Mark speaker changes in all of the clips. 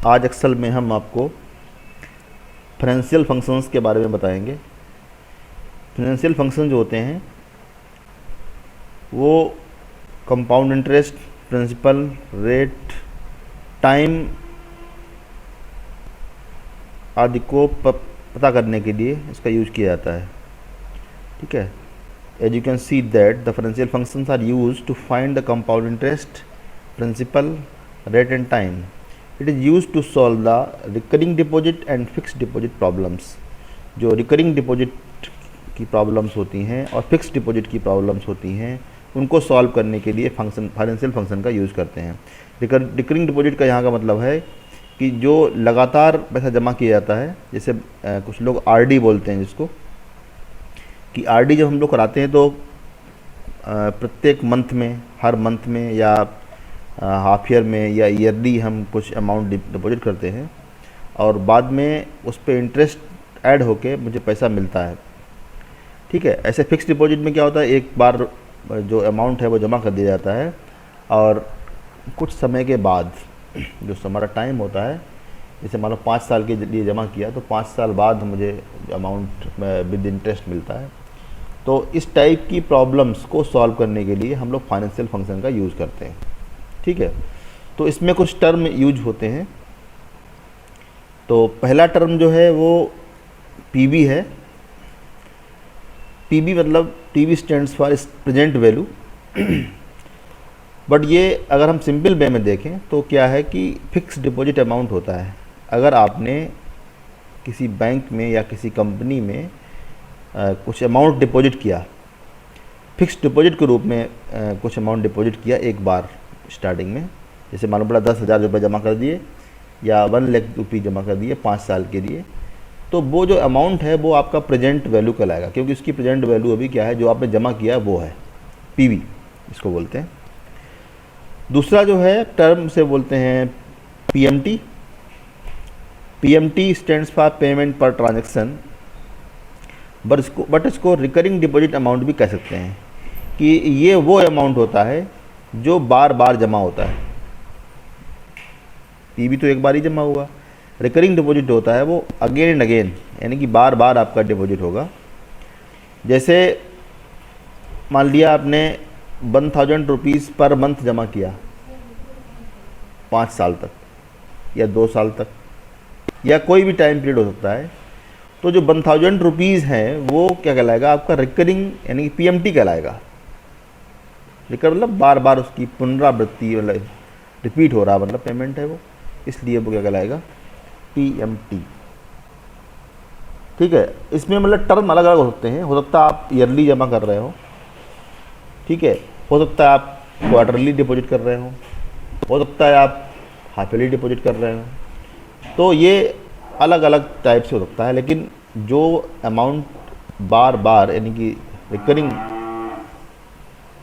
Speaker 1: आज एक्सेल में हम आपको फाइनेंशियल फंक्शंस के बारे में बताएंगे। फाइनेंशियल फंक्शन जो होते हैं वो compound interest, principal, rate, time आदि को पता करने के लिए इसका यूज किया जाता है। ठीक है, as you can see that the financial functions are used to find the compound interest, principal, rate and time. It is use to solve the recurring deposit and fix deposit problems. जो recurring deposit की problems होती हैं और fix deposit की problems होती हैं उनको solve करने के लिए फाइनेंशियल फंक्शन का यूज़ करते हैं। रिकरिंग डिपॉजिट का यहाँ का मतलब है कि जो लगातार पैसा जमा किया जाता है, जैसे कुछ लोग आरडी बोलते हैं जिसको, कि आरडी जब हम लोग कराते हैं तो प्रत्येक मंथ में, हर मंथ में या हाफ ईयर में या ईयरली हम कुछ अमाउंट डिपॉजिट करते हैं और बाद में उस पर इंटरेस्ट ऐड होके मुझे पैसा मिलता है। ठीक है, ऐसे फिक्स डिपॉजिट में क्या होता है, एक बार जो अमाउंट है वो जमा कर दिया जाता है और कुछ समय के बाद जो हमारा टाइम होता है, जैसे मान लो 5 साल के लिए जमा किया तो 5 साल बाद मुझे अमाउंट विद इंटरेस्ट मिलता है। तो इस टाइप की प्रॉब्लम्स को सॉल्व करने के लिए हम लोग फाइनेंशियल फंक्शन का यूज़ करते हैं। ठीक है, तो इसमें कुछ टर्म यूज होते हैं। तो पहला टर्म जो है वो पीवी है। पीवी मतलब PV stands for present value. But ये अगर हम सिंपल वे में देखें तो क्या है कि फिक्स डिपॉजिट अमाउंट होता है। अगर आपने किसी बैंक में या किसी कंपनी में कुछ अमाउंट डिपॉजिट किया, फिक्स डिपॉजिट के रूप में कुछ अमाउंट डिपॉजिट किया एक बार स्टार्टिंग में, जैसे मालूम पड़ा 10,000 रुपये जमा कर दिए या 1 लाख रुपये जमा कर दिए 5 साल के लिए, तो वो जो अमाउंट है वो आपका प्रेजेंट वैल्यू कहलाएगा, क्योंकि उसकी प्रेजेंट वैल्यू अभी क्या है, जो आपने जमा किया है वो है, पीवी इसको बोलते हैं। दूसरा जो है टर्म से बोलते हैं PMT. PMT stands for payment पर ट्रांजैक्शन, बट इसको रिकरिंग डिपॉजिट अमाउंट भी कह सकते हैं कि ये वो अमाउंट होता है जो बार बार जमा होता है। पीवी तो एक बार ही जमा हुआ, रिकरिंग डिपॉजिट होता है वो अगेन एंड अगेन, यानी कि बार बार आपका डिपॉजिट होगा। जैसे मान लिया आपने 1000 रुपीज़ पर मंथ जमा किया 5 साल तक या 2 साल तक या कोई भी टाइम पीरियड हो सकता है, तो जो 1000 रुपीज़ हैं वो क्या कहलाएगा, आपका रिकरिंग यानी कि पीएमटी कहलाएगा। रिकर मतलब बार बार उसकी पुनरावृत्ति, मतलब रिपीट हो रहा, मतलब पेमेंट है वो, इसलिए वो क्या कहलाएगा, पीएमटी। ठीक है, इसमें मतलब टर्म अलग अलग हो सकते हैं। हो सकता है आप ईयरली जमा कर रहे हो, ठीक है, हो सकता है आप क्वार्टरली डिपॉजिट कर रहे हो सकता है आप हाफ ईयरली डिपॉजिट कर रहे हो, तो ये अलग अलग टाइप से हो सकता है। लेकिन जो अमाउंट बार बार यानी कि रिकरिंग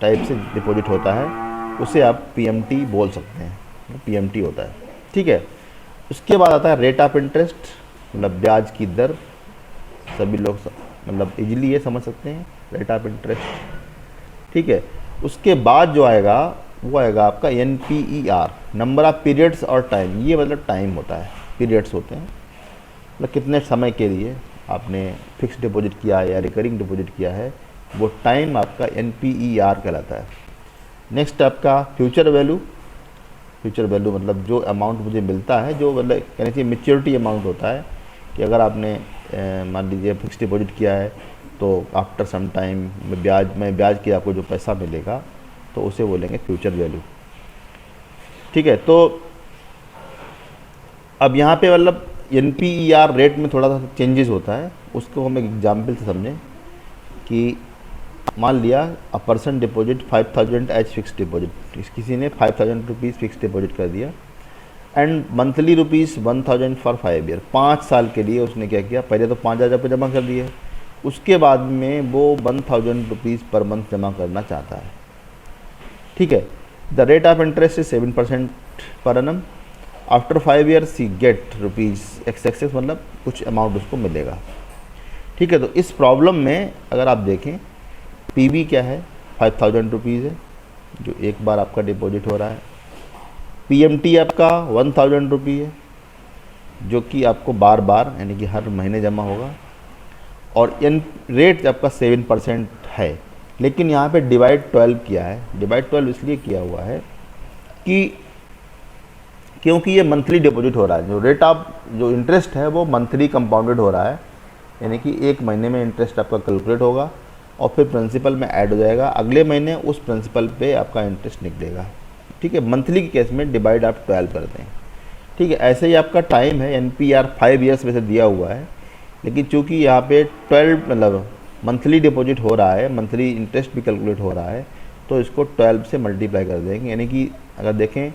Speaker 1: टाइप से डिपॉजिट होता है उसे आप पीएमटी बोल सकते हैं, पीएमटी होता है। ठीक है, उसके बाद आता है रेट ऑफ इंटरेस्ट, मतलब ब्याज की दर। सभी लोग मतलब इजीली ये समझ सकते हैं, रेट ऑफ इंटरेस्ट। ठीक है, उसके बाद जो आएगा वो आएगा आपका एनपीईआर, नंबर ऑफ पीरियड्स और टाइम। ये मतलब टाइम होता है, पीरियड्स होते हैं, मतलब कितने समय के लिए आपने फिक्स डिपॉजिट किया है या रिकरिंग डिपॉजिट किया है, वो टाइम आपका एनपीईआर कहलाता है। नेक्स्ट आपका फ्यूचर वैल्यू। फ्यूचर वैल्यू मतलब जो अमाउंट मुझे मिलता है, जो मतलब कहने चाहिए मेच्योरिटी अमाउंट होता है, कि अगर आपने मान लीजिए फिक्स डिपॉजिट किया है तो आफ्टर सम टाइम में ब्याज के आपको जो पैसा मिलेगा तो उसे बोलेंगे फ्यूचर वैल्यू। ठीक है, तो अब यहाँ पे मतलब एनपीईआर रेट में थोड़ा सा चेंजेस होता है, उसको हम एक एग्जाम्पल से समझें कि मान लिया a person deposit 5000 as fix deposit, किसी ने 5000 रुपीज़ फिक्स डिपॉजिट कर दिया and monthly rupees 1000 for 5 year. 5 साल के लिए उसने क्या किया, पहले तो 5000 रुपये जमा कर दिए, उसके बाद में वो 1000 रुपीज़ पर मंथ जमा करना चाहता है। ठीक है, the rate of interest is 7% per annum. After 5 years he get rupees x, मतलब कुछ अमाउंट उसको मिलेगा। ठीक है, तो इस प्रॉब्लम में अगर आप देखें, पीवी क्या है, 5000 रुपीज़ है जो एक बार आपका डिपॉजिट हो रहा है। पीएमटी आपका 1000 रुपये है, जो कि आपको बार बार यानी कि हर महीने जमा होगा, और एन रेट आपका 7% है। लेकिन यहाँ पे डिवाइड 12 किया है। डिवाइड 12 इसलिए किया हुआ है कि क्योंकि ये मंथली डिपॉजिट हो रहा है, जो रेट ऑफ जो इंटरेस्ट है वो मंथली कंपाउंडेड हो रहा है, यानी कि एक महीने में इंटरेस्ट आपका कैलकुलेट होगा और फिर प्रिंसिपल में ऐड हो जाएगा, अगले महीने उस प्रिंसिपल पे आपका इंटरेस्ट निकलेगा। ठीक है, मंथली के केस में डिवाइड आप 12 करते हैं। ठीक है, ऐसे ही आपका टाइम है, NPR 5 ईयर्स वैसे दिया हुआ है, लेकिन चूंकि यहाँ पे 12 मतलब मंथली डिपॉजिट हो रहा है, मंथली इंटरेस्ट भी कैलकुलेट हो रहा है, तो इसको 12 से मल्टीप्लाई कर देंगे। यानी कि अगर देखें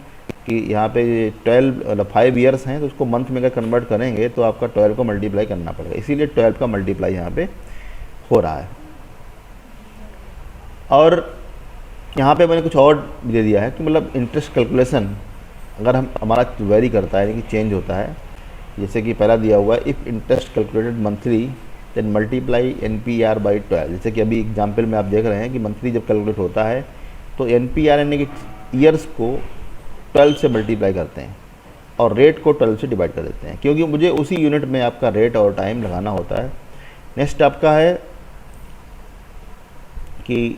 Speaker 1: कि यहाँ पे 12 मतलब 5 ईयर्स हैं, तो उसको मंथ में अगर कन्वर्ट करेंगे तो आपका 12 को मल्टीप्लाई करना पड़ेगा, इसीलिए 12 का मल्टीप्लाई यहाँ पे हो रहा है। और यहाँ पे मैंने कुछ और दे दिया है कि मतलब इंटरेस्ट कैलकुलेशन अगर हम हमारा वेरी करता है, यानी कि चेंज होता है, जैसे कि पहला दिया हुआ है if interest calculated monthly then multiply NPR by 12। जैसे कि अभी एग्जाम्पल में आप देख रहे हैं कि मंथली जब कैलकुलेट होता है तो NPR यानी कि ईयर्स को 12 से मल्टीप्लाई करते हैं और रेट को 12 से डिवाइड कर देते हैं, क्योंकि मुझे उसी यूनिट में आपका रेट और टाइम लगाना होता है। नेक्स्ट आपका है कि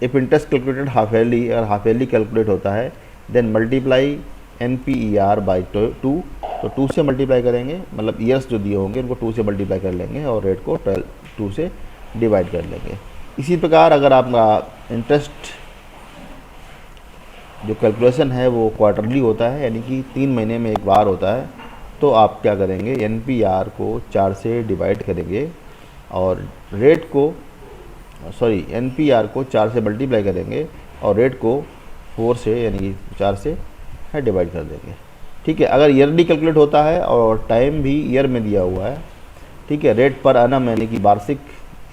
Speaker 1: if interest calculated half yearly, अगर हाफ ईयरली कैलकुलेट होता है देन मल्टीप्लाई NPER बाई 2, तो 2 से मल्टीप्लाई करेंगे, मतलब ईयर्स जो दिए होंगे उनको 2 से मल्टीप्लाई कर लेंगे और रेट को 2 से डिवाइड कर लेंगे। इसी प्रकार अगर आपका इंटरेस्ट जो कैलकुलेशन है वो क्वार्टरली होता है, यानी कि 3 महीने में एक बार होता है, तो आप क्या करेंगे NPR को 4 से डिवाइड करेंगे और रेट को NPR को 4 से मल्टीप्लाई करेंगे और रेट को 4 से यानी कि 4 से डिवाइड कर देंगे। ठीक है, अगर ईयरली कैलकुलेट होता है और टाइम भी ईयर में दिया हुआ है, ठीक है, रेट पर एनम यानी कि वार्षिक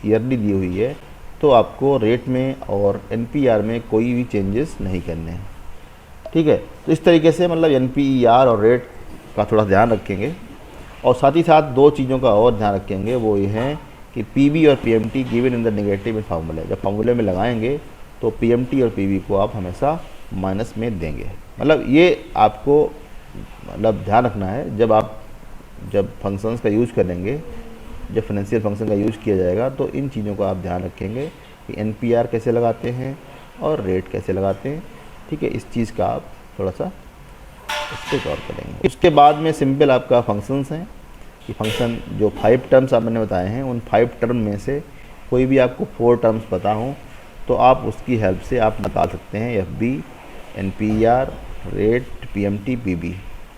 Speaker 1: ईयरली दी हुई है, तो आपको रेट में और NPR में कोई भी चेंजेस नहीं करने हैं। ठीक है, तो इस तरीके से मतलब NPER और रेट का थोड़ा ध्यान रखेंगे, और साथ ही साथ 2 चीज़ों का और ध्यान रखेंगे, वो ये हैं कि PV और PMT given in the negative formula. जब फार्मूले में लगाएंगे तो PMT और PV को आप हमेशा माइनस में देंगे। मतलब ये आपको मतलब ध्यान रखना है, जब फंक्शंस का यूज़ करेंगे, जब फाइनेंशियल फंक्शन का यूज़ किया जाएगा, तो इन चीज़ों का आप ध्यान रखेंगे कि NPR कैसे लगाते हैं और रेट कैसे लगाते हैं। ठीक है, इस चीज़ का आप थोड़ा सा इस पर गौर करेंगे। उसके बाद में सिंपल आपका फंक्शंस हैं कि फंक्शन जो 5 टर्म्स आपने बताए हैं, उन 5 टर्म में से कोई भी आपको 4 टर्म्स पता हों तो आप उसकी हेल्प से आप निकाल सकते हैं FB, NPR, rate, PMT, PB।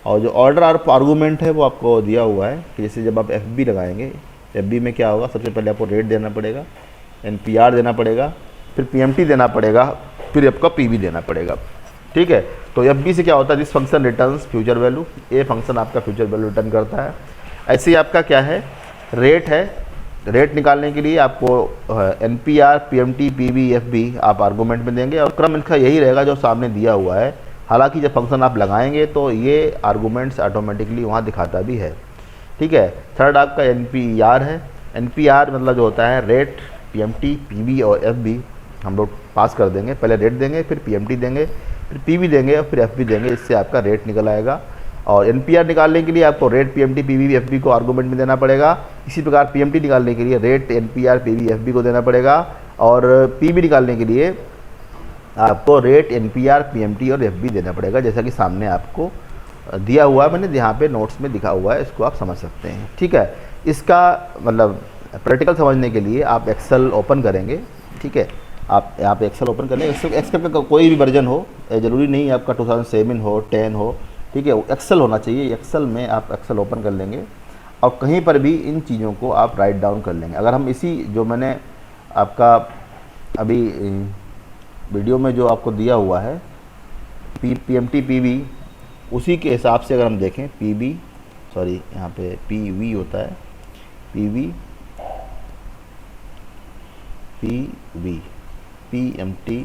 Speaker 1: और जो ऑर्डर ऑफ आर्गूमेंट है वो आपको दिया हुआ है कि जैसे जब आप FB लगाएंगे, FB में क्या होगा, सबसे पहले आपको रेट देना पड़ेगा, NPR देना पड़ेगा, फिर PMT देना पड़ेगा, फिर आपका PB देना पड़ेगा। ठीक है, तो FB से क्या होता है, this function returns future value, ये फंक्शन आपका फ्यूचर वैल्यू रिटर्न करता है। ऐसे ही आपका क्या है, रेट है, रेट निकालने के लिए आपको NPR, PMT, PB, FB आप आर्गूमेंट में देंगे और क्रम इनका यही रहेगा जो सामने दिया हुआ है। हालांकि जब फंक्शन आप लगाएंगे तो ये आर्गूमेंट्स ऑटोमेटिकली वहाँ दिखाता भी है। ठीक है, थर्ड आपका NPER है। NPR मतलब जो होता है रेट, PMT, PB और FB हम लोग पास कर देंगे, पहले रेट देंगे, फिर PMT देंगे, फिर PB देंगे और फिर FB देंगे, इससे आपका रेट निकल आएगा। और NPR निकालने के लिए आपको रेट, PMT, PB, FB को आर्गूमेंट में देना पड़ेगा। इसी प्रकार PMT निकालने के लिए रेट, NPR, PB, FB को देना पड़ेगा, और PB निकालने के लिए आपको रेट, NPR, PMT और FB देना पड़ेगा, जैसा कि सामने आपको दिया हुआ है, मैंने यहाँ पे नोट्स में लिखा हुआ है, इसको आप समझ सकते हैं। ठीक है, इसका मतलब प्रैक्टिकल समझने के लिए आप एक्सेल ओपन करेंगे। ठीक है, आप यहाँ पे एक्सेल ओपन कर लें, एक्सेल का कोई भी वर्जन हो, ज़रूरी नहीं आपका 2007 हो, 10 हो। ठीक है, एक्सेल होना चाहिए, एक्सेल में आप एक्सेल ओपन कर लेंगे और कहीं पर भी इन चीज़ों को आप राइट डाउन कर लेंगे। अगर हम इसी जो मैंने आपका अभी वीडियो में जो आपको दिया हुआ है PMT, PB, उसी के हिसाब से अगर हम देखें यहाँ पे PV होता है, PV, PMT,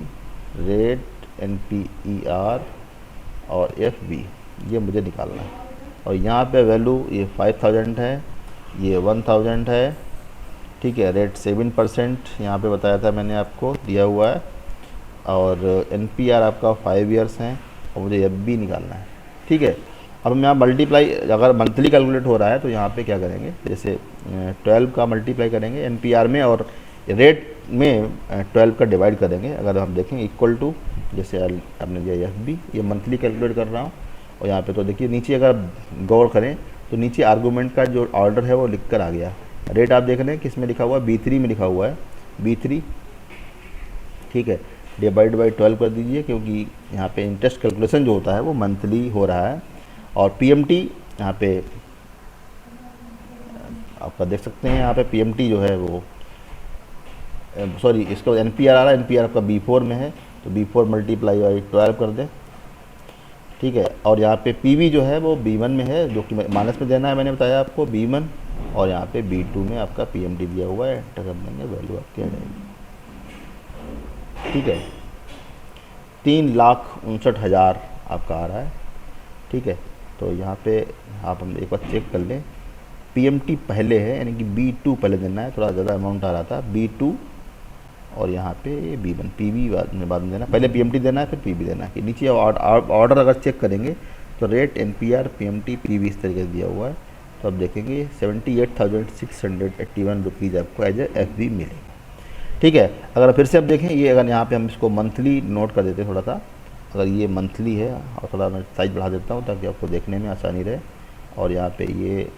Speaker 1: रेट, NPER और FB, ये मुझे निकालना है। और यहाँ पे वैल्यू ये 5000 है, ये 1000 है। ठीक है, रेट 7% यहाँ पे बताया था मैंने, आपको दिया हुआ है, और NPR आपका 5 ईयर्स हैं और मुझे FB निकालना है। ठीक है, अब हम यहाँ मल्टीप्लाई, अगर मंथली कैलकुलेट हो रहा है तो यहाँ पे क्या करेंगे, जैसे 12 का मल्टीप्लाई करेंगे एनपीआर में और रेट में 12 का डिवाइड करेंगे। अगर हम देखें इक्वल टू, जैसे आपने दिया एफ बी, ये मंथली कैलकुलेट कर रहा हूँ और यहाँ पे तो देखिए नीचे अगर गौर करें तो नीचे आर्गूमेंट का जो ऑर्डर है वो लिख कर आ गया। रेट आप देख रहे हैं किस में लिखा हुआ है, B3 में लिखा हुआ है, B3, ठीक है। डिवाइड बाई 12 कर दीजिए, क्योंकि यहाँ पे इंटरेस्ट कैलकुलेशन जो होता है वो मंथली हो रहा है। और पीएमटी यहाँ पे आपका देख सकते हैं, यहाँ पे पीएमटी जो है वो सॉरी इसका एनपीआर आ रहा है, एनपीआर आपका B4 में है तो B4 मल्टीप्लाई बाई 12 कर दें, ठीक है। और यहाँ पे पीवी जो है वो B1 में है, जो कि माइनस में देना है, मैंने बताया आपको B1, और यहाँ पे B2 में आपका पीएमटी दिया हुआ है, एंटर कर देंगे, वैल्यू आपकी आ जाएगी, ठीक है। 3,59,000 आपका आ रहा है, ठीक है। तो यहाँ पे आप हम एक बार चेक कर लें, पीएमटी पहले है यानी कि B2 पहले देना है, थोड़ा ज़्यादा अमाउंट आ रहा था, B2 और यहाँ पे B1, पीवी बाद में देना, पहले पीएमटी देना है फिर पीवी देना है। कि नीचे ऑर्डर अगर चेक करेंगे तो रेट एनपीआर पीएमटी पीवी इस तरीके से दिया हुआ है, तो आप देखेंगे 78,681 रुपीज़ आपको एज ए एफबी मिलेगी, ठीक है। अगर फिर से आप देखें, ये अगर यहाँ पे हम इसको मंथली नोट कर देते हैं थोड़ा सा, अगर ये मंथली है और थोड़ा मैं साइज बढ़ा देता हूँ ताकि आपको देखने में आसानी रहे, और यहाँ पे ये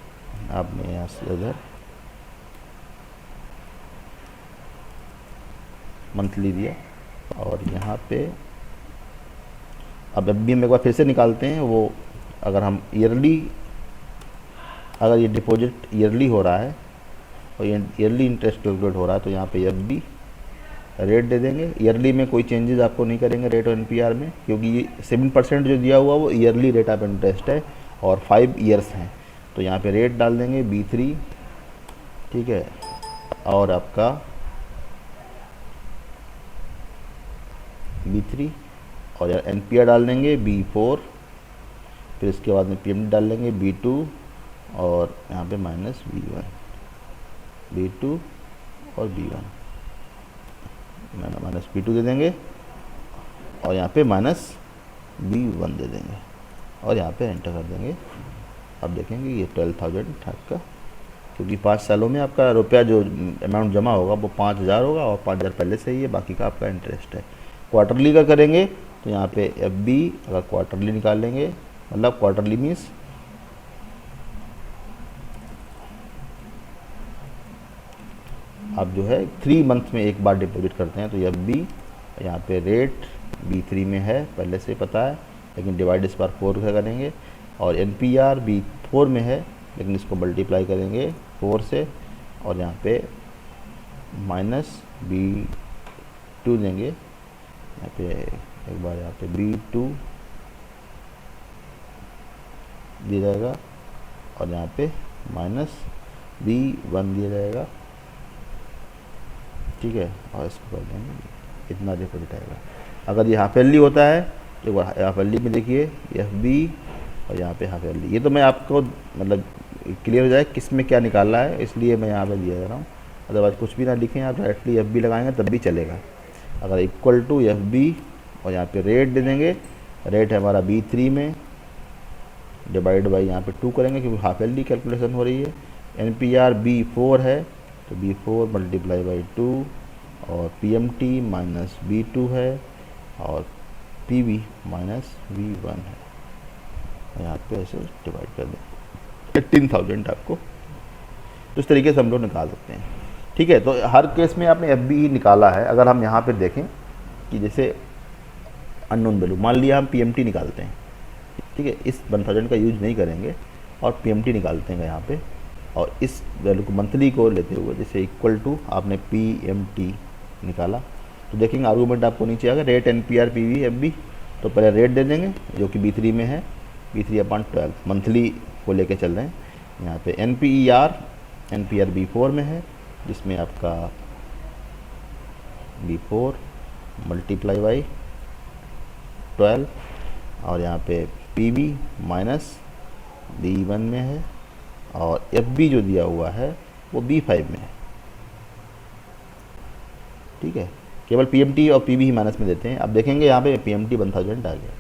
Speaker 1: आपने यहाँ से इधर मंथली दिया, और यहाँ पे अब भी हम एक बार फिर से निकालते हैं वो, अगर हम ईयरली, अगर ये डिपॉजिट ईयरली हो रहा है और ये ईयरली इंटरेस्ट कैलकुलेट हो रहा है तो यहाँ पे ईयरली रेट दे देंगे। ईयरली में कोई चेंजेस आपको नहीं करेंगे रेट और एनपीआर में, क्योंकि ये 7% जो दिया हुआ वो ईयरली रेट ऑफ इंटरेस्ट है और 5 ईयर्स हैं। तो यहाँ पे रेट डाल देंगे B3, ठीक है, और आपका B3 और एनपीआर डाल देंगे B4, फिर इसके बाद में पीएमटी डाल देंगे B2 और यहाँ पे माइनस B1, B2 और B1, माइनस B2 दे देंगे और यहाँ पे माइनस B1 दे देंगे और यहाँ पे एंटर कर देंगे। अब देखेंगे ये 12,000 आपका, क्योंकि 5 सालों में आपका रुपया जो अमाउंट जमा होगा वो 5,000 होगा और 5,000 पहले से ही है, बाकी का आपका इंटरेस्ट है। क्वार्टरली का करेंगे तो यहाँ पे एफ बी अगर क्वार्टरली निकालेंगे, मतलब क्वार्टरली मीन्स आप जो है 3 मंथ में एक बार डिपॉजिट करते हैं, तो एफ बी यहाँ पे रेट B3 में है पहले से पता है, लेकिन डिवाइड इस बार 4 का करेंगे, और एनपीआर B4 में है लेकिन इसको मल्टीप्लाई करेंगे 4 से, और यहाँ पे माइनस B2 देंगे, यहाँ पे एक बार यहाँ पे B2 दिया जाएगा और यहाँ पे माइनस B1 दिया जाएगा, ठीक है। और इसको कर देंगे, इतना डिपॉजिट आएगा। अगर ये हाफ ईयरली होता है तो एक बार हाफ ईयरली में देखिए एफ बी और यहाँ पे हाफ ईयरली, ये तो मैं आपको मतलब क्लियर हो जाए किस में क्या निकालना है इसलिए मैं यहाँ पे दिया जा रहा हूँ, अदरवाइज कुछ भी ना लिखें आप डायरेक्टली एफ बी लगाएंगे तब भी चलेगा। अगर इक्वल टू एफ बी और यहाँ पे रेट दे देंगे, रेट है हमारा B3 में, डिवाइड बाई यहाँ पे 2 करेंगे क्योंकि हाफ ईयरली कैलकुलेशन हो रही है। एनपीआर B4 है तो B4 मल्टीप्लाई बाई 2, और पीएमटी माइनस B2 है और पीवी माइनस V1 है, यहाँ पे ऐसे डिवाइड कर दें 18,000 आपको, तो इस तरीके से हम लोग निकाल सकते हैं, ठीक है। तो हर केस में आपने एफ बी निकाला है। अगर हम यहाँ पे देखें कि जैसे अननोन वैल्यू, मान लिया हम पीएमटी निकालते हैं, ठीक है, इस 1,000 का यूज नहीं करेंगे और पीएमटी निकालते हैं यहाँ पे, और इस वैल्यू को मंथली को लेते हुए जैसे इक्वल टू आपने पीएमटी निकाला तो देखेंगे आर्गूमेंट आपको नीचे आ गया, rate NPR PV F B, तो पहले रेट दे देंगे जो कि B3 में है, B3/12 मंथली को लेके चल रहे हैं। यहाँ पे एनपीआर B4 में है जिसमें आपका B4 मल्टीप्लाई बाई 12, और यहाँ पे पीवी माइनस B1 में है, और एफ बी जो दिया हुआ है वो B5 में है, ठीक है। केवल पीएमटी और पीवी ही माइनस में देते हैं। अब देखेंगे यहाँ पे पीएमटी 1,000 आ गया,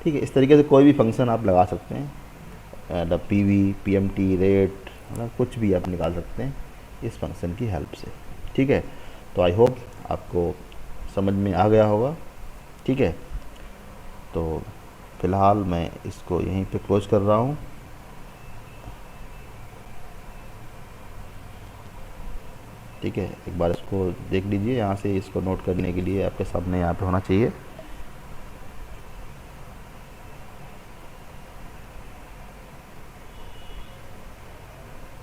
Speaker 1: ठीक है, इस तरीके से कोई भी फंक्शन आप लगा सकते हैं, the P V P M T rate, मतलब कुछ भी आप निकाल सकते हैं इस फंक्शन की हेल्प से। ठीक है, तो आई होप आपको समझ में आ गया होगा। ठीक है, तो फ़िलहाल मैं इसको यहीं पे क्लोज कर रहा हूँ। ठीक है, एक बार इसको देख लीजिए, यहाँ से इसको नोट करने के लिए आपके सामने यहाँ पे होना चाहिए।